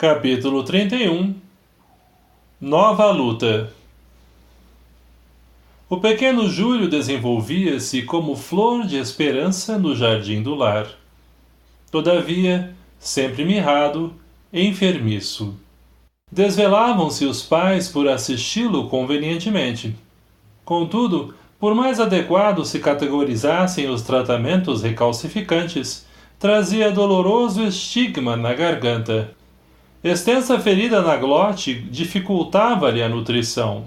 Capítulo 31. Nova luta. O pequeno Júlio desenvolvia-se como flor de esperança no jardim do lar. Todavia, sempre mirrado, enfermiço. Desvelavam-se os pais por assisti-lo convenientemente. Contudo, por mais adequados se categorizassem os tratamentos recalcificantes, trazia doloroso estigma na garganta. Extensa ferida na glote dificultava-lhe a nutrição.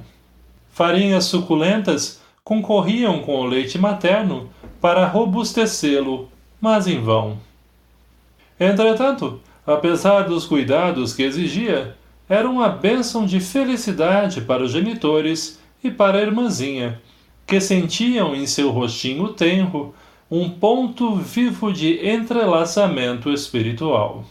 Farinhas suculentas concorriam com o leite materno para robustecê-lo, mas em vão. Entretanto, apesar dos cuidados que exigia, era uma bênção de felicidade para os genitores e para a irmãzinha, que sentiam em seu rostinho tenro um ponto vivo de entrelaçamento espiritual.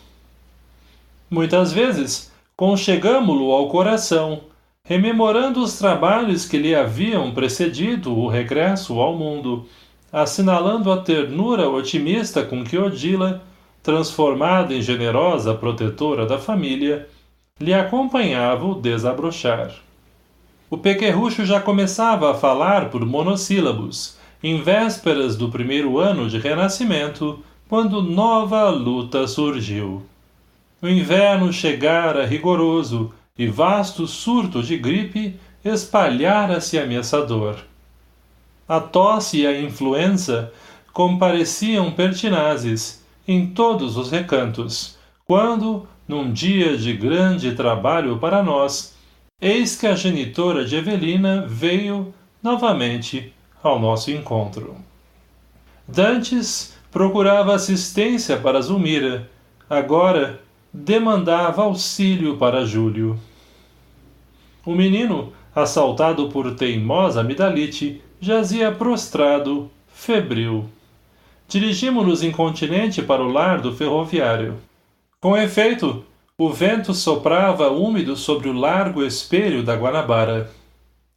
Muitas vezes, conchegamo-lo ao coração, rememorando os trabalhos que lhe haviam precedido o regresso ao mundo, assinalando a ternura otimista com que Odila, transformada em generosa protetora da família, lhe acompanhava o desabrochar. O pequerrucho já começava a falar por monossílabos, em vésperas do primeiro ano de renascimento, quando nova luta surgiu. O inverno chegara rigoroso e vasto surto de gripe espalhara-se ameaçador. A tosse e a influenza compareciam pertinazes em todos os recantos, quando, num dia de grande trabalho para nós, eis que a genitora de Evelina veio, novamente, ao nosso encontro. Dantes procurava assistência para Zulmira, agora demandava auxílio para Júlio. O menino, assaltado por teimosa amidalite, jazia prostrado, febril. Dirigimo-nos incontinente para o lar do ferroviário. Com efeito, o vento soprava úmido sobre o largo espelho da Guanabara.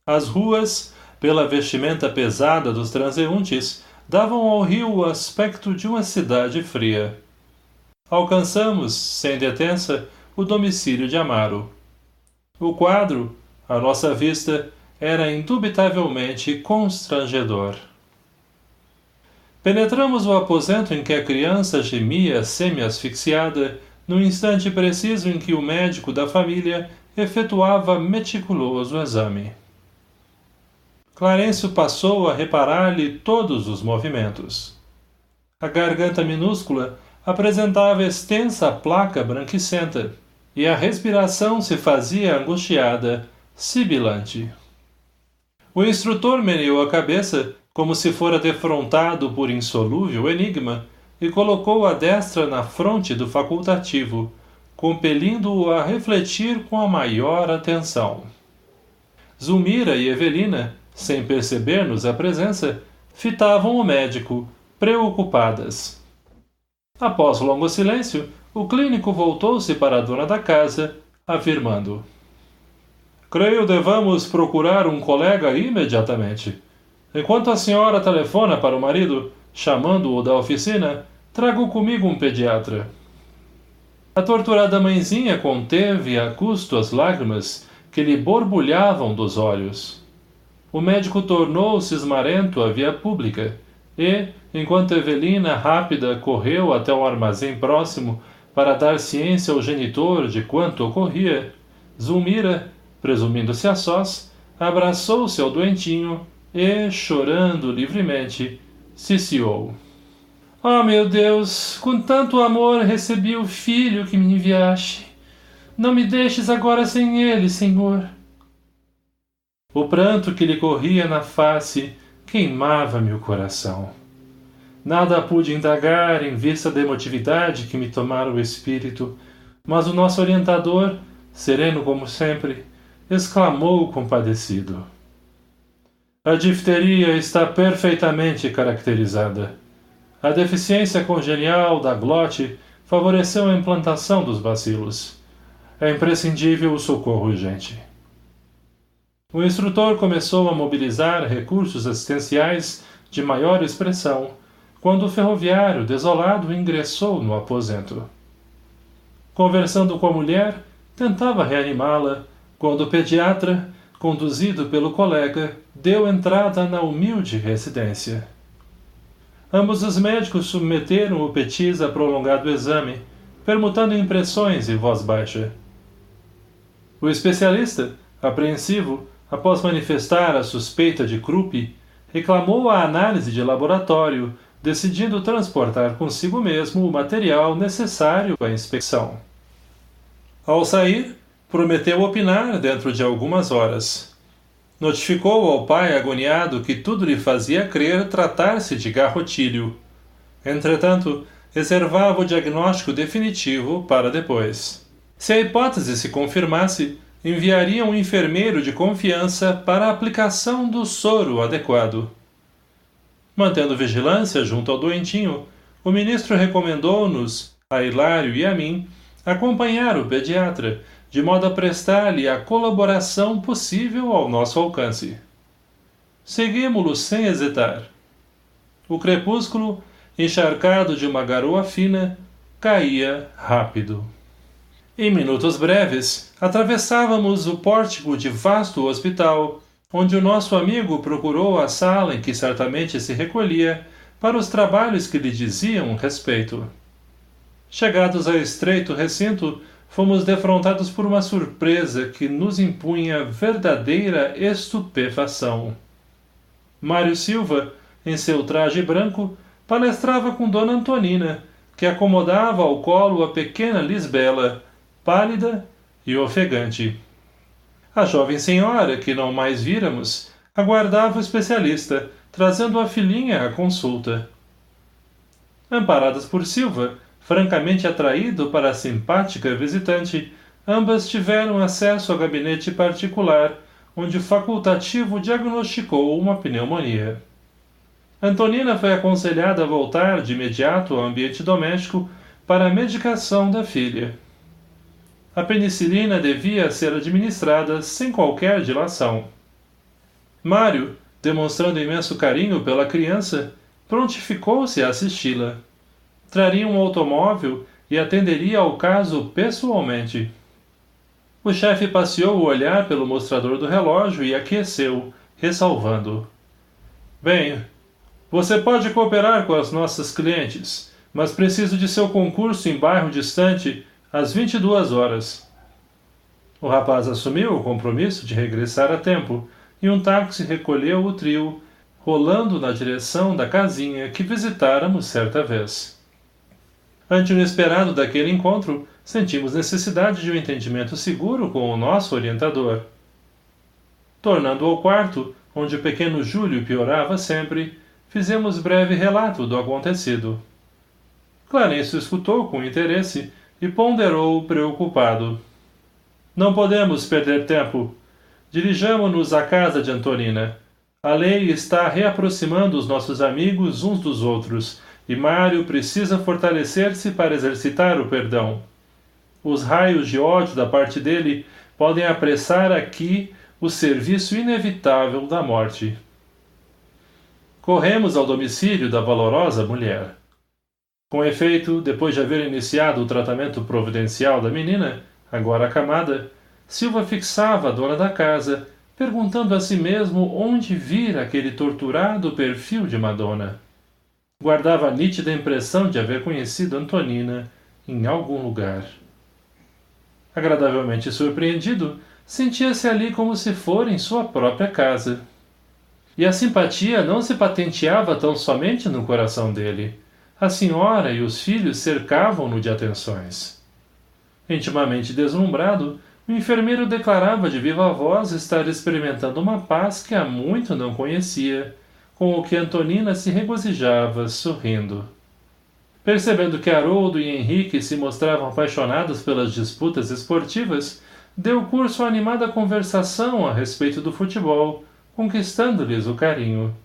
As ruas, pela vestimenta pesada dos transeuntes, davam ao rio o aspecto de uma cidade fria. Alcançamos, sem detença, o domicílio de Amaro. O quadro, à nossa vista, era indubitavelmente constrangedor. Penetramos o aposento em que a criança gemia semi-asfixiada, no instante preciso em que o médico da família efetuava meticuloso exame. Clarencio passou a reparar-lhe todos os movimentos. A garganta minúscula apresentava extensa placa branquicenta, e a respiração se fazia angustiada, sibilante. O instrutor meneou a cabeça, como se fora defrontado por insolúvel enigma, e colocou a destra na fronte do facultativo, compelindo-o a refletir com a maior atenção. Zulmira e Evelina, sem perceber-nos a presença, fitavam o médico, preocupadas. Após longo silêncio, o clínico voltou-se para a dona da casa, afirmando: "Creio devamos procurar um colega imediatamente. Enquanto a senhora telefona para o marido, chamando-o da oficina, trago comigo um pediatra." A torturada mãezinha conteve a custo as lágrimas que lhe borbulhavam dos olhos. O médico tornou-se esmarento à via pública, e, enquanto Evelina rápida correu até o armazém próximo para dar ciência ao genitor de quanto ocorria, Zulmira, presumindo-se a sós, abraçou-se ao doentinho e, chorando livremente, ciciou: "Oh, meu Deus, com tanto amor recebi o filho que me enviaste. Não me deixes agora sem ele, Senhor." O pranto que lhe corria na face queimava-me o coração. Nada pude indagar em vista da emotividade que me tomara o espírito, mas o nosso orientador, sereno como sempre, exclamou compadecido: "A difteria está perfeitamente caracterizada. A deficiência congenial da glote favoreceu a implantação dos bacilos. É imprescindível o socorro urgente." O instrutor começou a mobilizar recursos assistenciais de maior expressão, quando o ferroviário, desolado, ingressou no aposento. Conversando com a mulher, tentava reanimá-la, quando o pediatra, conduzido pelo colega, deu entrada na humilde residência. Ambos os médicos submeteram o Petis a prolongado exame, permutando impressões em voz baixa. O especialista, apreensivo, após manifestar a suspeita de Krupp, reclamou a análise de laboratório, decidindo transportar consigo mesmo o material necessário à inspeção. Ao sair, prometeu opinar dentro de algumas horas. Notificou ao pai agoniado que tudo lhe fazia crer tratar-se de garrotilho. Entretanto, reservava o diagnóstico definitivo para depois. Se a hipótese se confirmasse, enviaria um enfermeiro de confiança para a aplicação do soro adequado. Mantendo vigilância junto ao doentinho, o ministro recomendou-nos, a Hilário e a mim, acompanhar o pediatra, de modo a prestar-lhe a colaboração possível ao nosso alcance. Seguimo-lo sem hesitar. O crepúsculo, encharcado de uma garoa fina, caía rápido. Em minutos breves, atravessávamos o pórtico de vasto hospital, onde o nosso amigo procurou a sala em que certamente se recolhia para os trabalhos que lhe diziam respeito. Chegados ao estreito recinto, fomos defrontados por uma surpresa que nos impunha verdadeira estupefação. Mário Silva, em seu traje branco, palestrava com Dona Antonina, que acomodava ao colo a pequena Lisbela, pálida e ofegante. A jovem senhora, que não mais víramos, aguardava o especialista, trazendo a filhinha à consulta. Amparadas por Silva, francamente atraído para a simpática visitante, ambas tiveram acesso ao gabinete particular, onde o facultativo diagnosticou uma pneumonia. Antonina foi aconselhada a voltar de imediato ao ambiente doméstico para a medicação da filha. A penicilina devia ser administrada sem qualquer dilação. Mário, demonstrando imenso carinho pela criança, prontificou-se a assisti-la. Traria um automóvel e atenderia ao caso pessoalmente. O chefe passeou o olhar pelo mostrador do relógio e aqueceu, ressalvando: Bem, você pode cooperar com as nossas clientes, mas preciso de seu concurso em bairro distante às 22 horas. O rapaz assumiu o compromisso de regressar a tempo, e um táxi recolheu o trio, rolando na direção da casinha que visitáramos certa vez. Ante o inesperado daquele encontro, sentimos necessidade de um entendimento seguro com o nosso orientador. Tornando ao quarto, onde o pequeno Júlio piorava sempre, fizemos breve relato do acontecido. Clarencio escutou com interesse e ponderou preocupado. Não podemos perder tempo. Dirijamo-nos à casa de Antonina. A lei está reaproximando os nossos amigos uns dos outros, e Mário precisa fortalecer-se para exercitar o perdão. Os raios de ódio da parte dele podem apressar aqui o serviço inevitável da morte. Corremos ao domicílio da valorosa mulher. Com efeito, depois de haver iniciado o tratamento providencial da menina, agora acamada, Silva fixava a dona da casa, perguntando a si mesmo onde vira aquele torturado perfil de Madonna. Guardava a nítida impressão de haver conhecido Antonina em algum lugar. Agradavelmente surpreendido, sentia-se ali como se fora em sua própria casa. E a simpatia não se patenteava tão somente no coração dele. A senhora e os filhos cercavam-no de atenções. Intimamente deslumbrado, o enfermeiro declarava de viva voz estar experimentando uma paz que há muito não conhecia, com o que Antonina se regozijava, sorrindo. Percebendo que Haroldo e Henrique se mostravam apaixonados pelas disputas esportivas, deu curso à animada conversação a respeito do futebol, conquistando-lhes o carinho.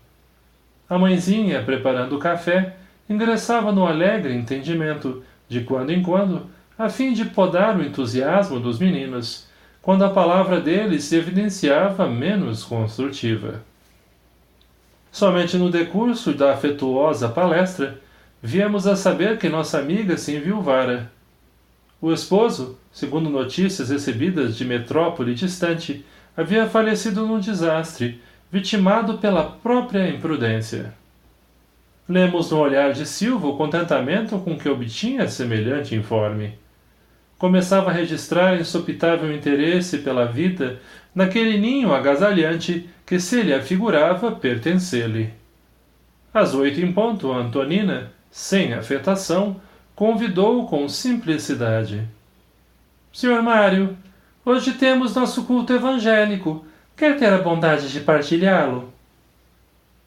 A mãezinha, preparando o café, ingressava no alegre entendimento, de quando em quando, a fim de podar o entusiasmo dos meninos, quando a palavra deles se evidenciava menos construtiva. Somente no decurso da afetuosa palestra, viemos a saber que nossa amiga se enviuvara. O esposo, segundo notícias recebidas de metrópole distante, havia falecido num desastre, vitimado pela própria imprudência. Lemos no olhar de Silva o contentamento com que obtinha semelhante informe. Começava a registrar insopitável interesse pela vida naquele ninho agasalhante que se lhe afigurava pertencer-lhe. Às 8 em ponto, Antonina, sem afetação, convidou-o com simplicidade. Sr. Mário, hoje temos nosso culto evangélico. Quer ter a bondade de partilhá-lo?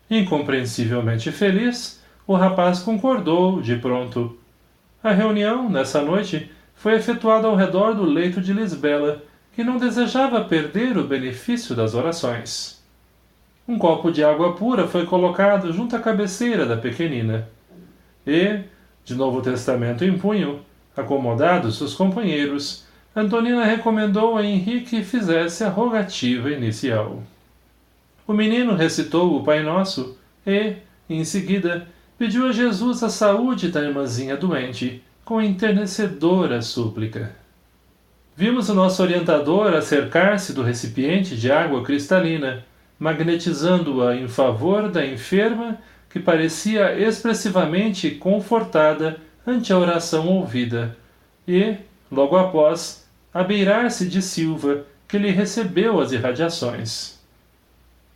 Incompreensivelmente feliz, o rapaz concordou de pronto. A reunião, nessa noite, foi efetuada ao redor do leito de Lisbela, que não desejava perder o benefício das orações. Um copo de água pura foi colocado junto à cabeceira da pequenina. E, de Novo Testamento em punho, acomodados seus companheiros, Antonina recomendou a Henrique que fizesse a rogativa inicial. O menino recitou o Pai Nosso e, em seguida, pediu a Jesus a saúde da irmãzinha doente, com enternecedora súplica. Vimos o nosso orientador acercar-se do recipiente de água cristalina, magnetizando-a em favor da enferma que parecia expressivamente confortada ante a oração ouvida, e, logo após, abeirar-se de Silva, que lhe recebeu as irradiações.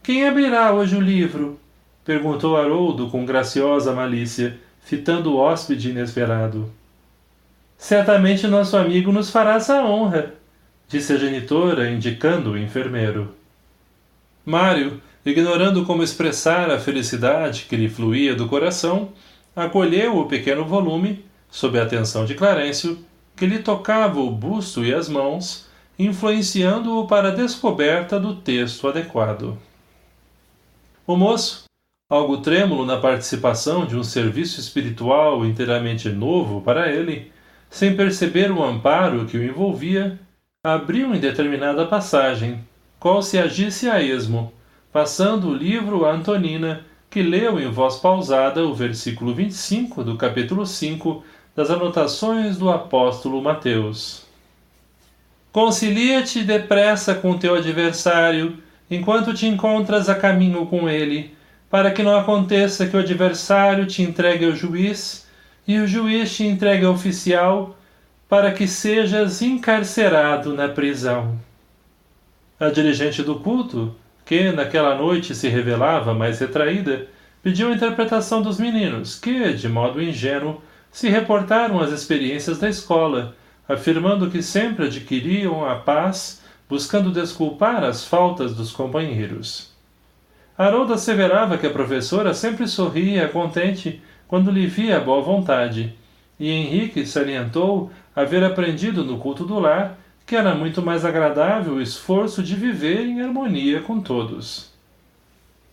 Quem abrirá hoje o livro? Perguntou Haroldo com graciosa malícia, fitando o hóspede inesperado. Certamente nosso amigo nos fará essa honra, disse a genitora, indicando o enfermeiro. Mário, ignorando como expressar a felicidade que lhe fluía do coração, acolheu o pequeno volume, sob a atenção de Clarencio, que lhe tocava o busto e as mãos, influenciando-o para a descoberta do texto adequado. O moço, algo trêmulo na participação de um serviço espiritual inteiramente novo para ele, sem perceber o amparo que o envolvia, abriu em determinada passagem, qual se agisse a esmo, passando o livro a Antonina, que leu em voz pausada o versículo 25 do capítulo 5 das anotações do apóstolo Mateus. Concilia-te depressa com teu adversário, enquanto te encontras a caminho com ele, para que não aconteça que o adversário te entregue ao juiz, e o juiz te entregue ao oficial, para que sejas encarcerado na prisão. A dirigente do culto, que naquela noite se revelava mais retraída, pediu a interpretação dos meninos, que, de modo ingênuo, se reportaram às experiências da escola, afirmando que sempre adquiriam a paz, buscando desculpar as faltas dos companheiros. Haroldo asseverava que a professora sempre sorria contente quando lhe via boa vontade, e Henrique salientou haver aprendido no culto do lar que era muito mais agradável o esforço de viver em harmonia com todos.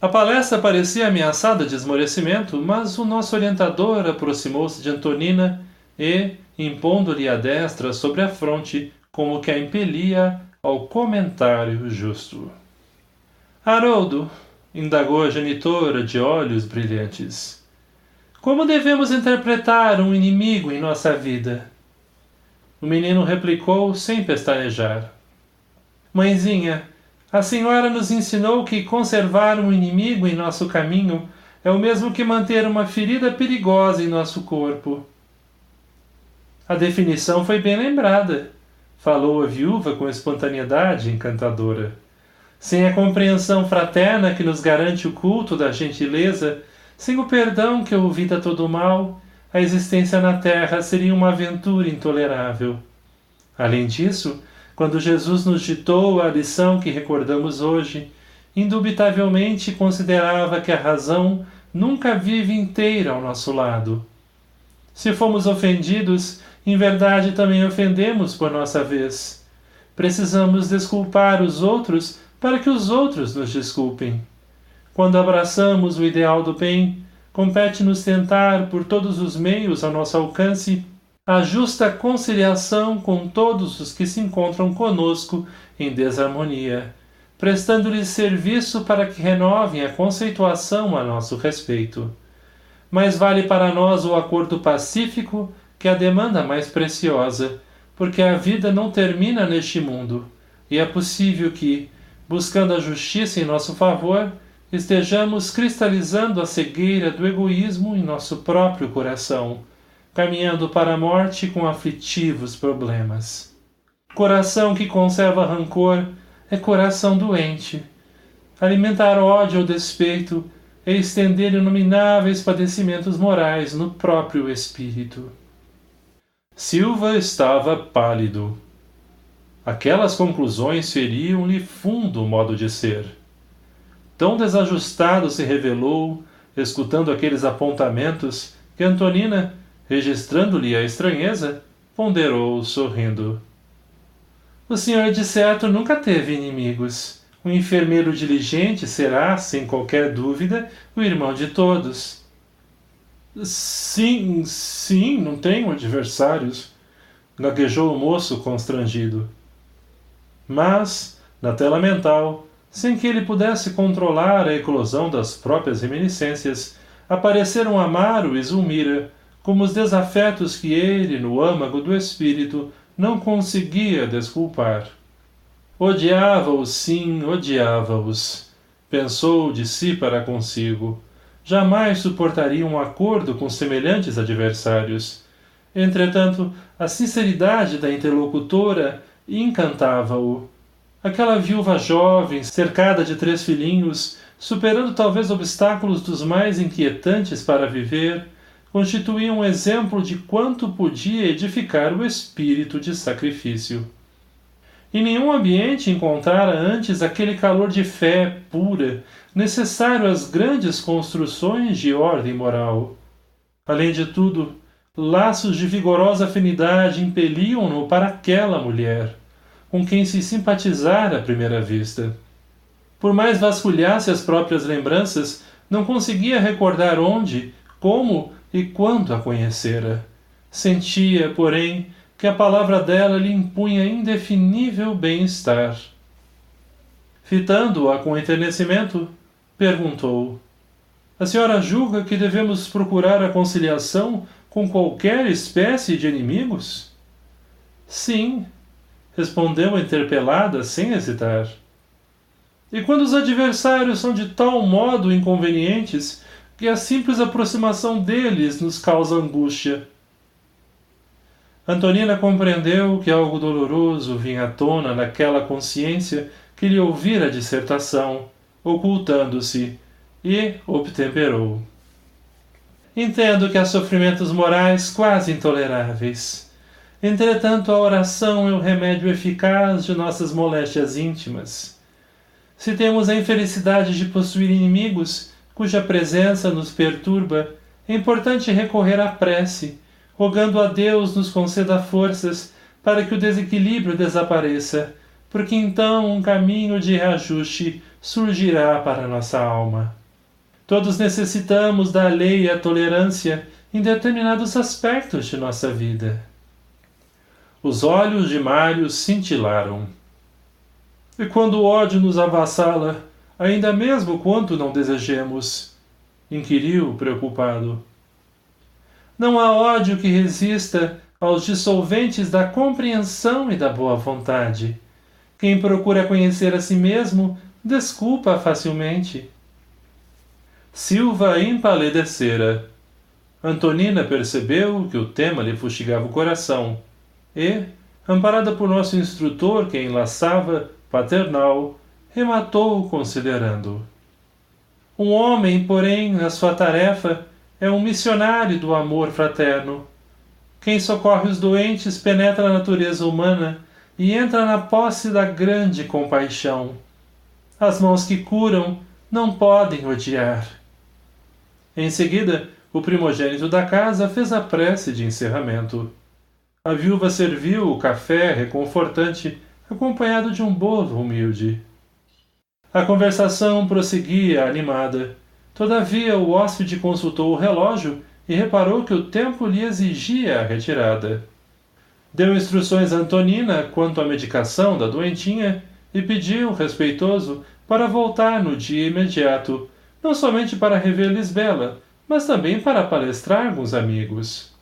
A palestra parecia ameaçada de esmorecimento, mas o nosso orientador aproximou-se de Antonina e, impondo-lhe a destra sobre a fronte, como que a impelia ao comentário justo. Haroldo, indagou a genitora de olhos brilhantes, como devemos interpretar um inimigo em nossa vida? O menino replicou sem pestanejar. Mãezinha, a senhora nos ensinou que conservar um inimigo em nosso caminho é o mesmo que manter uma ferida perigosa em nosso corpo. A definição foi bem lembrada, falou a viúva com espontaneidade encantadora. Sem a compreensão fraterna que nos garante o culto da gentileza, sem o perdão que evita todo o mal, a existência na terra seria uma aventura intolerável. Além disso, quando Jesus nos ditou a lição que recordamos hoje, indubitavelmente considerava que a razão nunca vive inteira ao nosso lado. Se fomos ofendidos, em verdade também ofendemos por nossa vez. Precisamos desculpar os outros para que os outros nos desculpem. Quando abraçamos o ideal do bem, compete-nos tentar, por todos os meios ao nosso alcance, a justa conciliação com todos os que se encontram conosco em desarmonia, prestando-lhes serviço para que renovem a conceituação a nosso respeito. Mais vale para nós o acordo pacífico que a demanda mais preciosa, porque a vida não termina neste mundo, e é possível que, buscando a justiça em nosso favor, estejamos cristalizando a cegueira do egoísmo em nosso próprio coração, caminhando para a morte com aflitivos problemas. Coração que conserva rancor é coração doente. Alimentar ódio ou despeito é estender inomináveis padecimentos morais no próprio espírito. Silva estava pálido. Aquelas conclusões feriam-lhe fundo o modo de ser. Tão desajustado se revelou, escutando aqueles apontamentos, que Antonina, registrando-lhe a estranheza, ponderou, sorrindo. O senhor de certo nunca teve inimigos. Um enfermeiro diligente será, sem qualquer dúvida, o irmão de todos. Sim, não tenho adversários, gaguejou o moço constrangido. Mas, na tela mental, sem que ele pudesse controlar a eclosão das próprias reminiscências, apareceram Amaro e Zulmira, como os desafetos que ele, no âmago do espírito, não conseguia desculpar. Odiava-os, sim, odiava-os. Pensou de si para consigo. Jamais suportaria um acordo com semelhantes adversários. Entretanto, a sinceridade da interlocutora encantava-o. Aquela viúva jovem, cercada de 3 filhinhos, superando talvez obstáculos dos mais inquietantes para viver, constituía um exemplo de quanto podia edificar o espírito de sacrifício. Em nenhum ambiente encontrara antes aquele calor de fé pura, necessário às grandes construções de ordem moral. Além de tudo, laços de vigorosa afinidade impeliam-no para aquela mulher, com quem se simpatizara à primeira vista. Por mais vasculhasse as próprias lembranças, não conseguia recordar onde, como e quando a conhecera. Sentia, porém, que a palavra dela lhe impunha indefinível bem-estar. Fitando-a com enternecimento, perguntou: A senhora julga que devemos procurar a conciliação com qualquer espécie de inimigos? Sim, respondeu a interpelada sem hesitar. E quando os adversários são de tal modo inconvenientes que a simples aproximação deles nos causa angústia? Antonina compreendeu que algo doloroso vinha à tona naquela consciência que lhe ouvira a dissertação, ocultando-se, e obtemperou. Entendo que há sofrimentos morais quase intoleráveis. Entretanto, a oração é o remédio eficaz de nossas moléstias íntimas. Se temos a infelicidade de possuir inimigos, cuja presença nos perturba, é importante recorrer à prece, rogando a Deus nos conceda forças para que o desequilíbrio desapareça, porque então um caminho de reajuste surgirá para nossa alma. Todos necessitamos da alheia tolerância em determinados aspectos de nossa vida. Os olhos de Mário cintilaram. E quando o ódio nos avassala, ainda mesmo quando não desejemos? Inquiriu, preocupado. Não há ódio que resista aos dissolventes da compreensão e da boa vontade. Quem procura conhecer a si mesmo, desculpa facilmente. Silva empalidecera. Antonina percebeu que o tema lhe fustigava o coração e, amparada por nosso instrutor que a enlaçava, paternal, rematou considerando. Um homem, porém, na sua tarefa, é um missionário do amor fraterno. Quem socorre os doentes penetra a natureza humana e entra na posse da grande compaixão. As mãos que curam não podem odiar. Em seguida, o primogênito da casa fez a prece de encerramento. A viúva serviu o café reconfortante, acompanhado de um bolo humilde. A conversação prosseguia animada. Todavia, o hóspede consultou o relógio e reparou que o tempo lhe exigia a retirada. Deu instruções a Antonina quanto à medicação da doentinha e pediu, respeitoso, para voltar no dia imediato, não somente para rever Lisbela, mas também para palestrar com os amigos.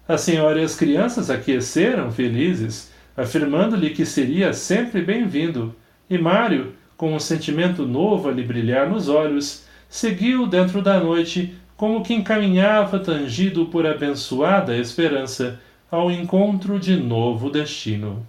A senhora e as crianças aqueceram felizes, afirmando-lhe que seria sempre bem-vindo, e Mário, com um sentimento novo a lhe brilhar nos olhos, seguiu dentro da noite como que encaminhava tangido por abençoada esperança ao encontro de novo destino.